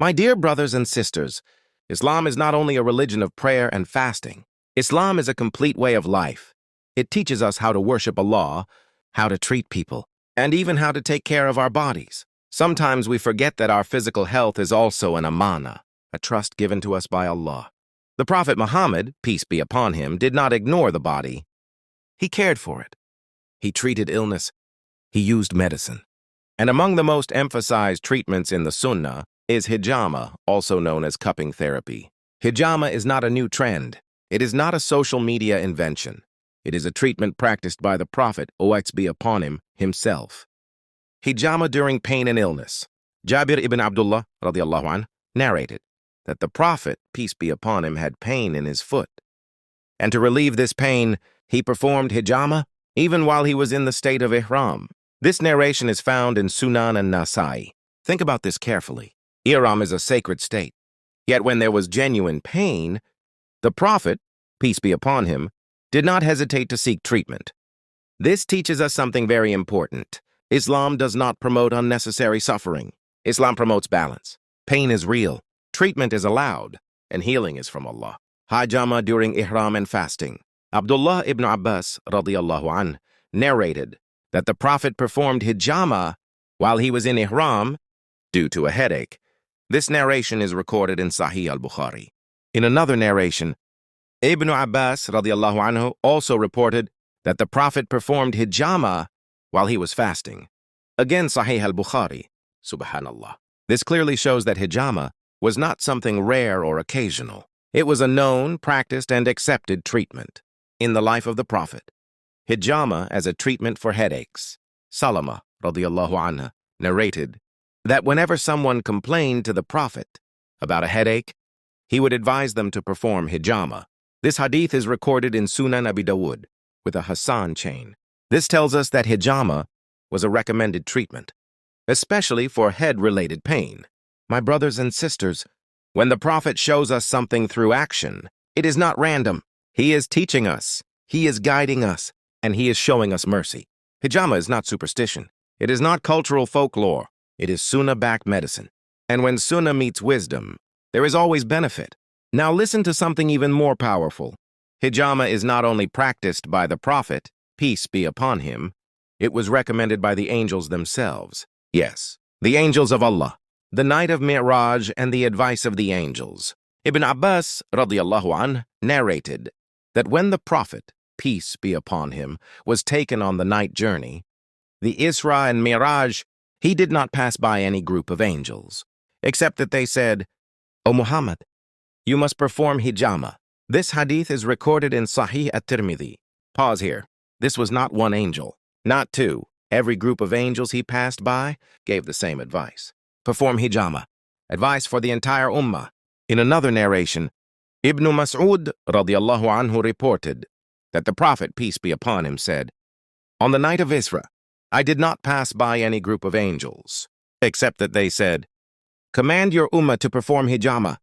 My dear brothers and sisters, Islam is not only a religion of prayer and fasting. Islam is a complete way of life. It teaches us how to worship Allah, how to treat people, and even how to take care of our bodies. Sometimes we forget that our physical health is also an amana, a trust given to us by Allah. The Prophet Muhammad, peace be upon him, did not ignore the body. He cared for it. He treated illness. He used medicine. And among the most emphasized treatments in the Sunnah is Hijama, also known as cupping therapy. Hijama is not a new trend. It is not a social media invention. It is a treatment practiced by the Prophet, peace be upon him, himself. Hijama during pain and illness. Jabir ibn Abdullah radiallahu anh, narrated that the Prophet, peace be upon him, had pain in his foot. And to relieve this pain, he performed hijama even while he was in the state of Ihram. This narration is found in Sunan and Nasai. Think about this carefully. Ihram is a sacred state. Yet when there was genuine pain, the Prophet, peace be upon him, did not hesitate to seek treatment. This teaches us something very important. Islam does not promote unnecessary suffering. Islam promotes balance. Pain is real, treatment is allowed, and healing is from Allah. Hijama during Ihram and fasting. Abdullah ibn Abbas radiallahu anh narrated that the Prophet performed hijama while he was in Ihram due to a headache. This narration is recorded in Sahih al-Bukhari. In another narration, Ibn Abbas radiallahu anhu also reported that the Prophet performed hijama while he was fasting. Again, Sahih al-Bukhari. Subhanallah. This clearly shows that hijama was not something rare or occasional. It was a known, practiced, and accepted treatment in the life of the Prophet. Hijama as a treatment for headaches. Salama radiallahu anha narrated that whenever someone complained to the Prophet about a headache, he would advise them to perform hijama. This hadith is recorded in Sunan Abi Dawud with a Hasan chain. This tells us that hijama was a recommended treatment, especially for head-related pain. My brothers and sisters, when the Prophet shows us something through action, it is not random. He is teaching us, he is guiding us, and he is showing us mercy. Hijama is not superstition. It is not cultural folklore. It is Sunnah-backed medicine. And when Sunnah meets wisdom, there is always benefit. Now listen to something even more powerful. Hijama is not only practiced by the Prophet, peace be upon him, it was recommended by the angels themselves. Yes, the angels of Allah. The night of Mi'raj and the advice of the angels. Ibn Abbas radiallahu anh narrated that when the Prophet, peace be upon him, was taken on the night journey, the Isra and Mi'raj, he did not pass by any group of angels, except that they said, "O Muhammad, you must perform hijama." This hadith is recorded in Sahih at-Tirmidhi. Pause here. This was not one angel, not two. Every group of angels he passed by gave the same advice. Perform hijama, advice for the entire Ummah. In another narration, Ibn Mas'ud radiallahu anhu reported that the Prophet, peace be upon him, said, "On the night of Isra, I did not pass by any group of angels, except that they said, 'Command your Ummah to perform hijama.'"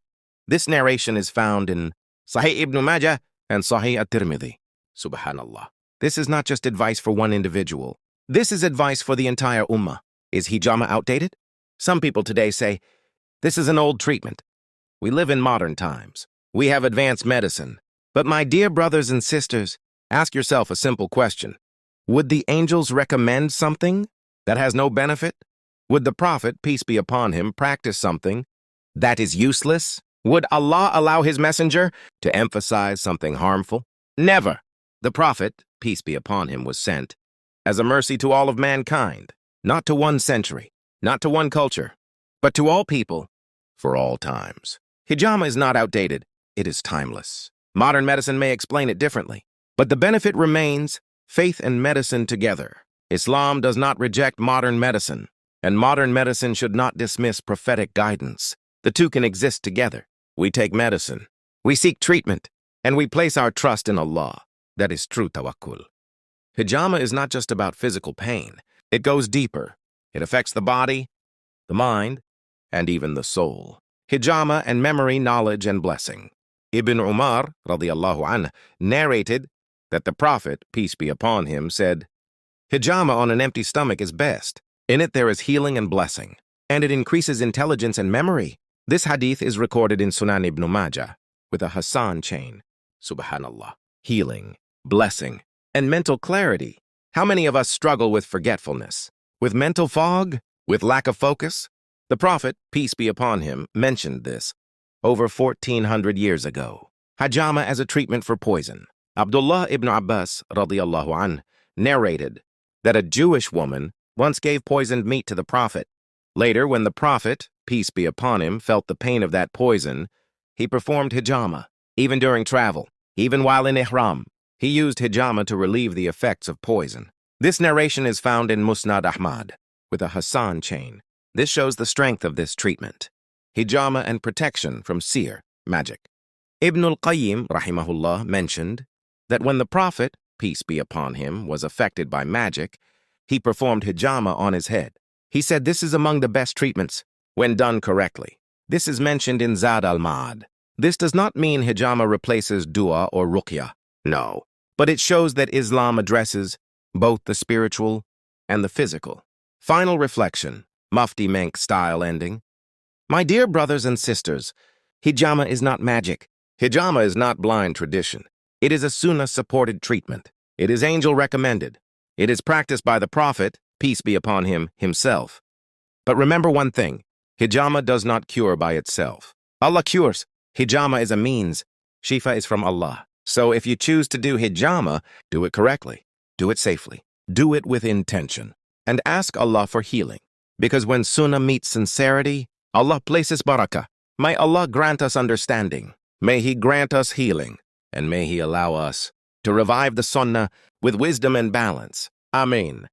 This narration is found in Sahih Ibn Majah and Sahih at-Tirmidhi. Subhanallah. This is not just advice for one individual. This is advice for the entire Ummah. Is hijama outdated? Some people today say, this is an old treatment. We live in modern times. We have advanced medicine. But my dear brothers and sisters, ask yourself a simple question. Would the angels recommend something that has no benefit? Would the Prophet, peace be upon him, practice something that is useless? Would Allah allow his messenger to emphasize something harmful? Never. The Prophet, peace be upon him, was sent as a mercy to all of mankind, not to one century, not to one culture, but to all people, for all times. Hijama is not outdated, it is timeless. Modern medicine may explain it differently, but the benefit remains, faith and medicine together. Islam does not reject modern medicine, and modern medicine should not dismiss prophetic guidance. The two can exist together. We take medicine, we seek treatment, and we place our trust in Allah. That is true tawakkul. Hijama is not just about physical pain. It goes deeper. It affects the body, the mind, and even the soul. Hijama and memory, knowledge, and blessing. Ibn Umar, radiallahu anh, narrated that the Prophet, peace be upon him, said, "Hijama on an empty stomach is best. In it there is healing and blessing, and it increases intelligence and memory. This hadith is recorded in Sunan ibn Majah with a Hassan chain. Subhanallah. Healing, blessing, and mental clarity. How many of us struggle with forgetfulness? With mental fog? With lack of focus? The Prophet, peace be upon him, mentioned this over 1400 years ago. Hijama as a treatment for poison. Abdullah ibn Abbas radiyallahu anh narrated that a Jewish woman once gave poisoned meat to the Prophet. Later, when the Prophet, peace be upon him, felt the pain of that poison, he performed hijama. Even during travel, even while in Ihram, he used hijama to relieve the effects of poison. This narration is found in Musnad Ahmad with a Hassan chain. This shows the strength of this treatment. Hijama and protection from seer, magic. Ibn al-Qayyim, rahimahullah, mentioned that when the Prophet, peace be upon him, was affected by magic, he performed hijama on his head. He said this is among the best treatments when done correctly. This is mentioned in Zad al-Ma'ad. This does not mean hijama replaces dua or ruqya. No, but it shows that Islam addresses both the spiritual and the physical. Final reflection, Mufti Menk style ending. My dear brothers and sisters, hijama is not magic. Hijama is not blind tradition. It is a sunnah-supported treatment. It is angel-recommended. It is practiced by the Prophet, peace be upon him, himself. But remember one thing, hijama does not cure by itself. Allah cures. Hijama is a means. Shifa is from Allah. So if you choose to do hijama, do it correctly. Do it safely. Do it with intention. And ask Allah for healing. Because when sunnah meets sincerity, Allah places barakah. May Allah grant us understanding. May He grant us healing. And may He allow us to revive the sunnah with wisdom and balance. Ameen.